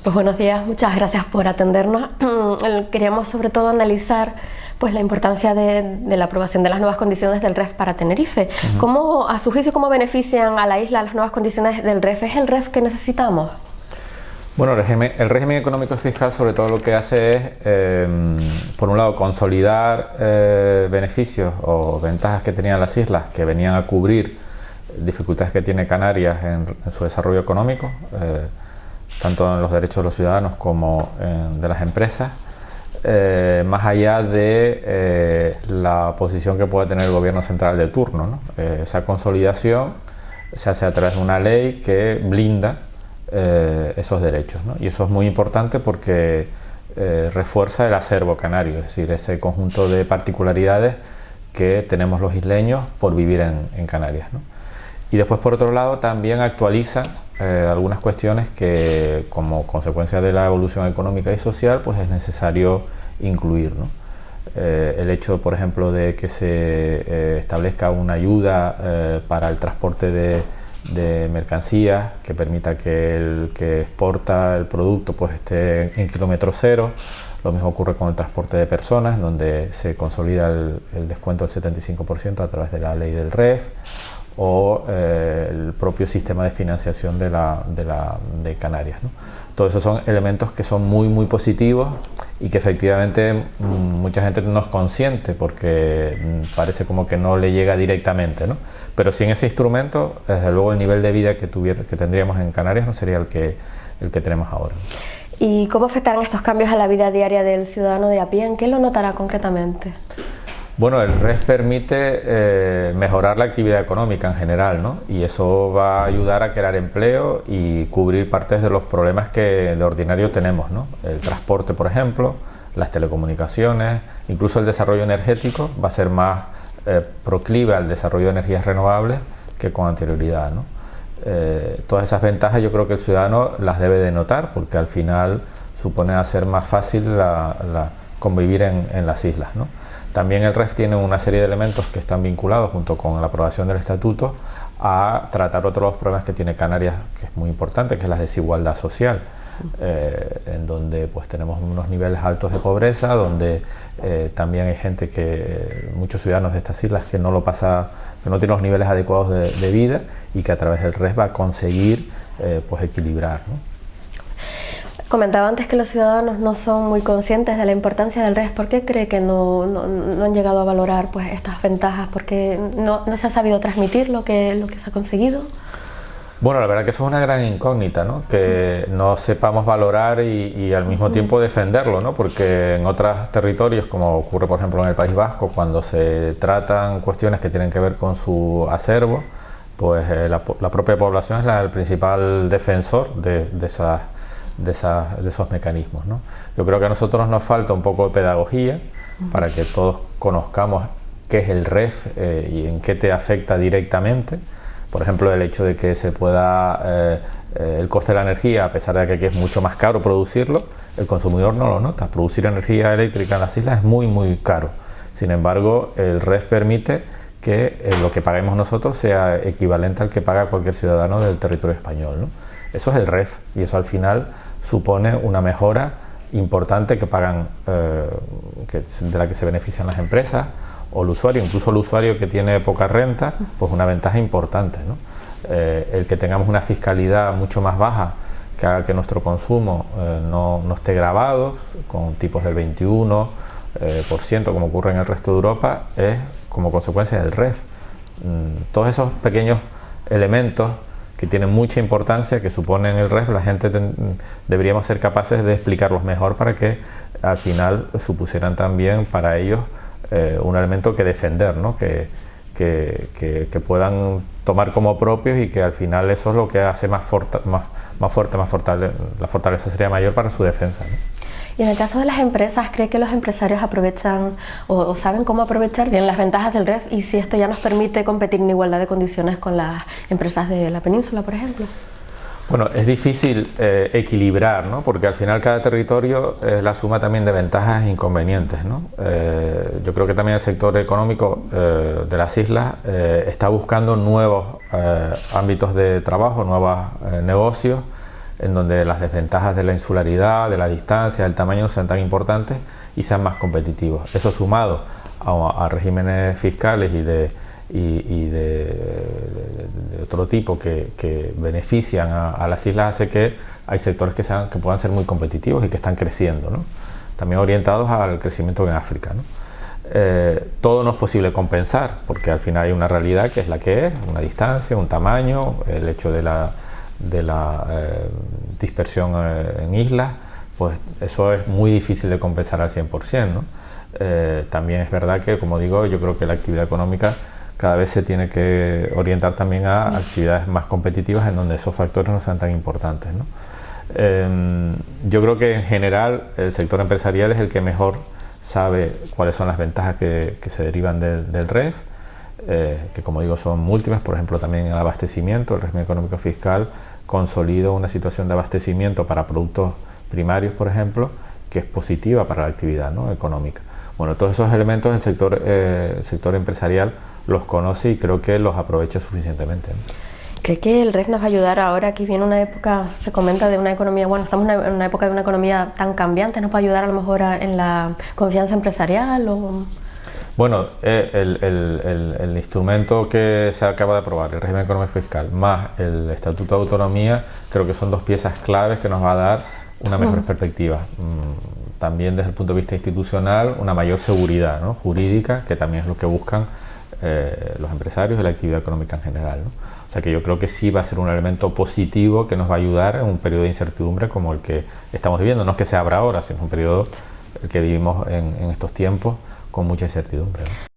Pues buenos días, muchas gracias por atendernos. Queríamos sobre todo analizar pues la importancia de la aprobación de las nuevas condiciones del REF para Tenerife. ¿Cómo, a su juicio, cómo benefician a la isla las nuevas condiciones del REF? ¿Es el REF que necesitamos? Bueno, el régimen económico y fiscal sobre todo lo que hace es, por un lado, consolidar beneficios o ventajas que tenían las islas que venían a cubrir dificultades que tiene Canarias en su desarrollo económico, tanto en los derechos de los ciudadanos como de las empresas, más allá de la posición que pueda tener el gobierno central de turno, ¿no? Esa consolidación se hace a través de una ley que blinda esos derechos, ¿no? Y eso es muy importante porque refuerza el acervo canario, es decir, ese conjunto de particularidades que tenemos los isleños por vivir en Canarias, ¿no? Y después, por otro lado, también actualiza algunas cuestiones que, como consecuencia de la evolución económica y social, pues es necesario incluir, ¿no? El hecho, por ejemplo, de que se establezca una ayuda para el transporte de mercancías que permita que el que exporta el producto pues esté en kilómetro cero. Lo mismo ocurre con el transporte de personas, donde se consolida el descuento del 75% a través de la ley del REF, o el propio sistema de financiación de Canarias, ¿no? Todos esos son elementos que son muy positivos y que efectivamente mucha gente no es consciente porque parece como que no le llega directamente, ¿no? Pero sin ese instrumento, desde luego el nivel de vida que tendríamos en Canarias no sería el que tenemos ahora. ¿Y cómo afectarán estos cambios a la vida diaria del ciudadano de a pie? ¿En qué lo notará concretamente? Bueno, el REF permite mejorar la actividad económica en general, ¿no? Y eso va a ayudar a crear empleo y cubrir partes de los problemas que de ordinario tenemos, ¿no? El transporte, por ejemplo, las telecomunicaciones, incluso el desarrollo energético va a ser más proclive al desarrollo de energías renovables que con anterioridad, ¿no? Todas esas ventajas yo creo que el ciudadano las debe de notar porque al final supone hacer más fácil convivir en las islas, ¿no? También el REF tiene una serie de elementos que están vinculados junto con la aprobación del estatuto a tratar otros los problemas que tiene Canarias, que es muy importante, que es la desigualdad social, en donde pues tenemos unos niveles altos de pobreza, donde también hay gente muchos ciudadanos de estas islas que no tienen los niveles adecuados de vida y que a través del REF va a conseguir pues equilibrar, ¿no? Comentaba antes que los ciudadanos no son muy conscientes de la importancia del REF. ¿Por qué cree que no han llegado a valorar pues estas ventajas? ¿Por qué no se ha sabido transmitir lo que se ha conseguido? Bueno, la verdad que eso es una gran incógnita, ¿no? Que no sepamos valorar y al mismo tiempo defenderlo, ¿no? Porque en otros territorios, como ocurre por ejemplo en el País Vasco, cuando se tratan cuestiones que tienen que ver con su acervo, pues la propia población es el principal defensor de esos mecanismos, ¿no? Yo creo que a nosotros nos falta un poco de pedagogía para que todos conozcamos qué es el REF y en qué te afecta directamente. Por ejemplo, el hecho de que se pueda el coste de la energía, a pesar de que aquí es mucho más caro producirlo, el consumidor no lo nota. Producir energía eléctrica en las islas es muy caro. Sin embargo, el REF permite que lo que paguemos nosotros sea equivalente al que paga cualquier ciudadano del territorio español, ¿no? Eso es el REF y eso al final supone una mejora importante que pagan, de la que se benefician las empresas o el usuario, incluso el usuario que tiene poca renta, pues una ventaja importante, ¿no? El que tengamos una fiscalidad mucho más baja que haga que nuestro consumo no esté gravado con tipos del 21%, como ocurre en el resto de Europa, es como consecuencia del REF. Todos esos pequeños elementos que tienen mucha importancia, que suponen el REF, la gente deberíamos ser capaces de explicarlos mejor para que al final supusieran también para ellos un elemento que defender, ¿no? Que puedan tomar como propios y que al final eso es lo que hace la fortaleza sería mayor para su defensa, ¿no? Y en el caso de las empresas, ¿cree que los empresarios aprovechan o saben cómo aprovechar bien las ventajas del REF y si esto ya nos permite competir en igualdad de condiciones con las empresas de la península, por ejemplo? Bueno, es difícil equilibrar, ¿no? Porque al final cada territorio es la suma también de ventajas e inconvenientes, ¿no? Yo creo que también el sector económico de las islas está buscando nuevos ámbitos de trabajo, nuevos negocios en donde las desventajas de la insularidad, de la distancia, del tamaño no sean tan importantes y sean más competitivos. Eso sumado a regímenes fiscales y de otro tipo que benefician a las islas hace que hay sectores que puedan ser muy competitivos y que están creciendo, ¿no? También orientados al crecimiento en África, ¿no? Todo no es posible compensar porque al final hay una realidad que es la que es, una distancia, un tamaño, el hecho de la dispersión en islas, pues eso es muy difícil de compensar al 100%, ¿no? También es verdad que, como digo, yo creo que la actividad económica cada vez se tiene que orientar también a actividades más competitivas en donde esos factores no sean tan importantes, ¿no? Yo creo que en general el sector empresarial es el que mejor sabe cuáles son las ventajas que se derivan del REF, que como digo son múltiples. Por ejemplo, también el abastecimiento, el régimen económico fiscal consolida una situación de abastecimiento para productos primarios, por ejemplo, que es positiva para la actividad, ¿no?, económica. Bueno, todos esos elementos el sector empresarial los conoce y creo que los aprovecha suficientemente, ¿no? ¿Cree que el REF nos va a ayudar ahora que viene una época, se comenta de una economía, bueno, estamos en una época de una economía tan cambiante, nos va a ayudar a lo mejor en la confianza empresarial? Bueno, el instrumento que se acaba de aprobar, el régimen económico fiscal, más el Estatuto de Autonomía, creo que son dos piezas claves que nos va a dar una mejor perspectiva. También desde el punto de vista institucional, una mayor seguridad, ¿no?, jurídica, que también es lo que buscan los empresarios y la actividad económica en general, ¿no? O sea que yo creo que sí va a ser un elemento positivo que nos va a ayudar en un periodo de incertidumbre como el que estamos viviendo. No es que se abra ahora, sino un periodo que vivimos en estos tiempos con mucha incertidumbre, ¿no?